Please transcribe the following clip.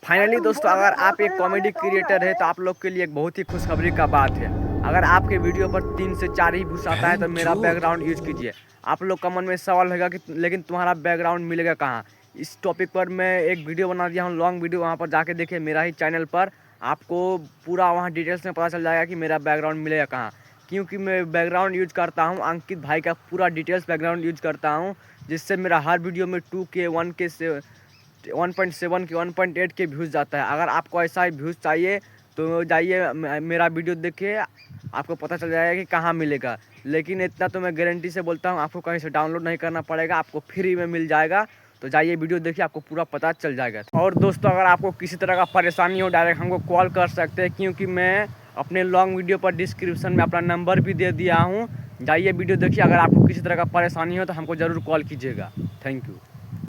Finally दोस्तों, अगर आप एक कॉमेडी क्रिएटर है तो आप लोग के लिए एक बहुत ही खुशखबरी का बात है। अगर आपके वीडियो पर 3 से 4 ही व्यूज आता है तो मेरा बैकग्राउंड यूज कीजिए। आप लोग का मन में सवाल होगा कि लेकिन तुम्हारा बैकग्राउंड मिलेगा कहाँ। इस टॉपिक पर मैं एक वीडियो बना दिया हूँ, लॉन्ग वीडियो, वहाँ पर जाके देखिए मेरा ही चैनल पर। आपको पूरा वहाँ डिटेल्स में पता चल जाएगा कि मेरा बैकग्राउंड मिलेगा कहाँ। क्योंकि मैं बैकग्राउंड यूज करता हूँ अंकित भाई का पूरा डिटेल्स बैकग्राउंड यूज करता हूँ, जिससे मेरा हर वीडियो में 2K 1K से 1.7 के 1.8 के व्यूज़ जाता है। अगर आपको ऐसा ही व्यूज़ चाहिए तो जाइए मेरा वीडियो देखिए, आपको पता चल जाएगा कि कहाँ मिलेगा। लेकिन इतना तो मैं गारंटी से बोलता हूँ, आपको कहीं से डाउनलोड नहीं करना पड़ेगा, आपको फ्री में मिल जाएगा। तो जाइए वीडियो देखिए, आपको पूरा पता चल जाएगा। और दोस्तों, अगर आपको किसी तरह का परेशानी हो डायरेक्ट हमको कॉल कर सकते हैं, क्योंकि मैं अपने लॉन्ग वीडियो पर डिस्क्रिप्शन में अपना नंबर भी दे दिया हूँ। जाइए वीडियो देखिए, अगर आपको किसी तरह का परेशानी हो तो हमको ज़रूर कॉल कीजिएगा। Thank you.